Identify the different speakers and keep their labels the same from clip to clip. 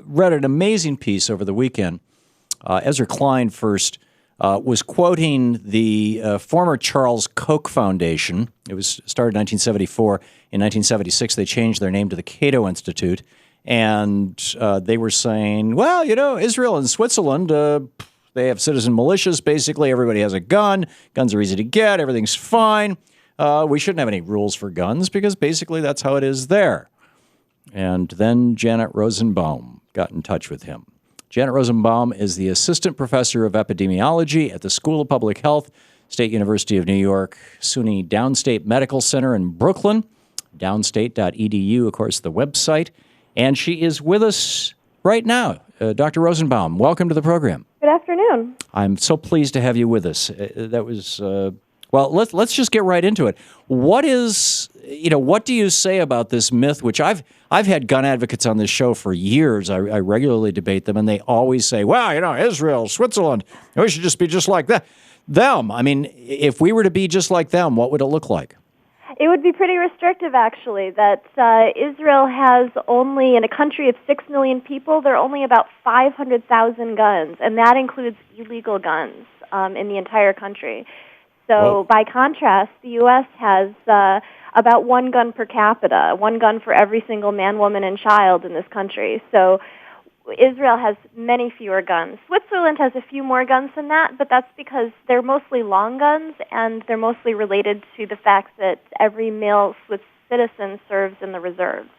Speaker 1: read an amazing piece over the weekend. Ezra Klein first was quoting the former Charles Koch Foundation. It was started in 1974. In 1976, they changed their name to the Cato Institute. And they were saying, well, Israel and Switzerland, they have citizen militias. Basically, everybody has a gun. Guns are easy to get. Everything's fine. We shouldn't have any rules for guns because basically that's how it is there. And then Janet Rosenbaum got in touch with him. Janet Rosenbaum is the assistant professor of epidemiology at the School of Public Health, State University of New York, SUNY Downstate Medical Center in Brooklyn, downstate.edu, of course, the website. And she is with us right now. Dr. Rosenbaum, welcome to the program.
Speaker 2: Good afternoon.
Speaker 1: I'm so pleased to have you with us. That was, well, let's just get right into it. What do you say about this myth, which I've had gun advocates on this show for years. I regularly debate them, and they always say, well, Israel, Switzerland, we should just be just like them. I mean, if we were to be just like them, what would it look like?
Speaker 2: It would be pretty restrictive, actually, that Israel has only, in a country of 6 million people, there are only about 500,000 guns, and that includes illegal guns in the entire country. So, by contrast, the U.S. has about one gun per capita, one gun for every single man, woman, and child in this country. So Israel has many fewer guns. Switzerland has a few more guns than that, but that's because they're mostly long guns, and they're mostly related to the fact that every male Swiss citizen serves in the reserves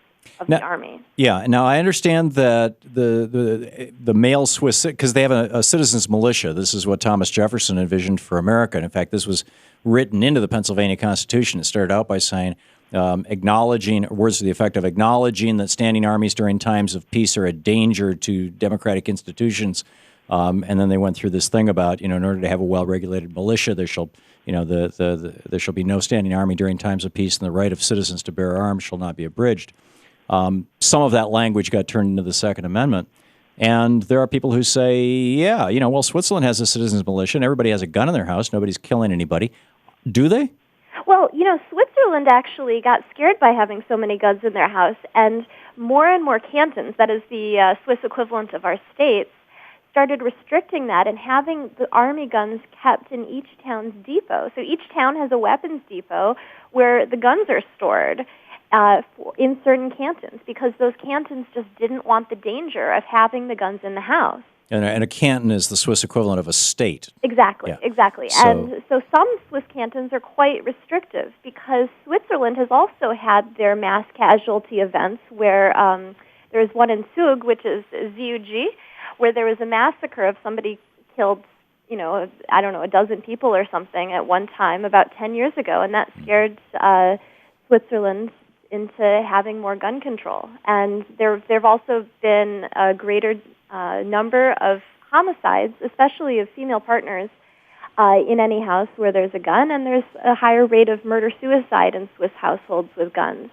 Speaker 2: of the army.
Speaker 1: Yeah. Now, I understand that the male Swiss, because they have a citizens militia. This is what Thomas Jefferson envisioned for America. And in fact, this was written into the Pennsylvania Constitution. It started out by saying, acknowledging, words to the effect of acknowledging that standing armies during times of peace are a danger to democratic institutions. And then they went through this thing about, in order to have a well-regulated militia, there shall, there shall be no standing army during times of peace, and the right of citizens to bear arms shall not be abridged. Some of that language got turned into the Second Amendment. And there are people who say, yeah, well, Switzerland has a citizens militia, and everybody has a gun in their house. Nobody's killing anybody. Do they?
Speaker 2: Well, Switzerland actually got scared by having so many guns in their house, and more cantons, that is the Swiss equivalent of our states, started restricting that and having the army guns kept in each town's depot. So each town has a weapons depot where the guns are stored in certain cantons, because those cantons just didn't want the danger of having the guns in the house.
Speaker 1: And a canton is the Swiss equivalent of a state.
Speaker 2: Exactly, yeah. Exactly. And so some Swiss cantons are quite restrictive, because Switzerland has also had their mass casualty events where there's one in Zug, which is ZUG, where there was a massacre of somebody killed, a dozen people or something at one time about 10 years ago, and that scared Switzerland into having more gun control. And there have also been a greater number of homicides, especially of female partners, in any house where there's a gun, and there's a higher rate of murder-suicide in Swiss households with guns.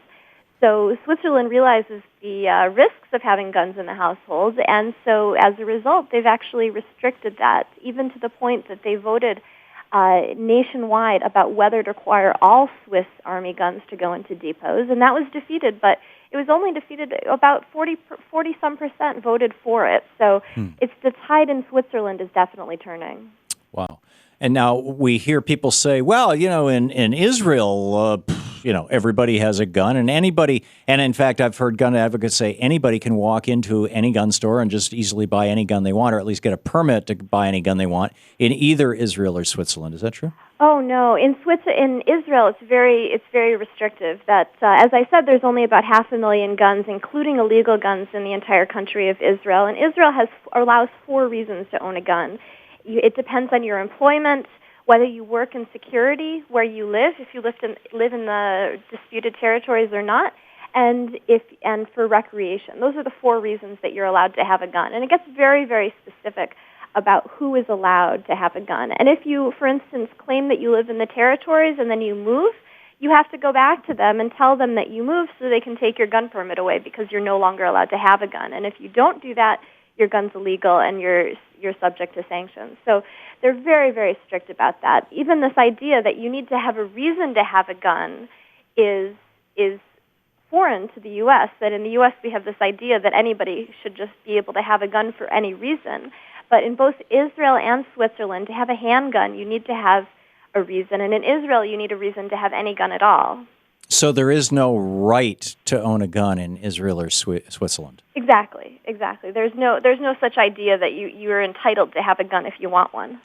Speaker 2: So Switzerland realizes the risks of having guns in the household, and so as a result, they've actually restricted that, even to the point that they voted nationwide about whether to require all Swiss Army guns to go into depots, and that was defeated, but it was only defeated, about 40-some% voted for it. So it's the tide in Switzerland is definitely turning.
Speaker 1: Wow. And now we hear people say, well, in Israel, everybody has a gun, and anybody, and in fact, I've heard gun advocates say anybody can walk into any gun store and just easily buy any gun they want, or at least get a permit to buy any gun they want in either Israel or Switzerland. Is that true?
Speaker 2: Oh no, in Israel, it's very restrictive. That, as I said, there's only about 500,000 guns, including illegal guns, in the entire country of Israel. And Israel allows 4 reasons to own a gun. It depends on your employment, whether you work in security, where you live, if you live in the disputed territories or not, and for recreation. Those are the 4 reasons that you're allowed to have a gun. And it gets very, very specific about who is allowed to have a gun. And if you, for instance, claim that you live in the territories and then you move, you have to go back to them and tell them that you moved so they can take your gun permit away, because you're no longer allowed to have a gun. And if you don't do that, your gun's illegal and you're subject to sanctions. So they're very, very strict about that. Even this idea that you need to have a reason to have a gun is foreign to the U.S., that in the U.S. we have this idea that anybody should just be able to have a gun for any reason. But in both Israel and Switzerland, to have a handgun, you need to have a reason. And in Israel, you need a reason to have any gun at all.
Speaker 1: So there is no right to own a gun in Israel or Switzerland?
Speaker 2: Exactly. There's no such idea that you're entitled to have a gun if you want one.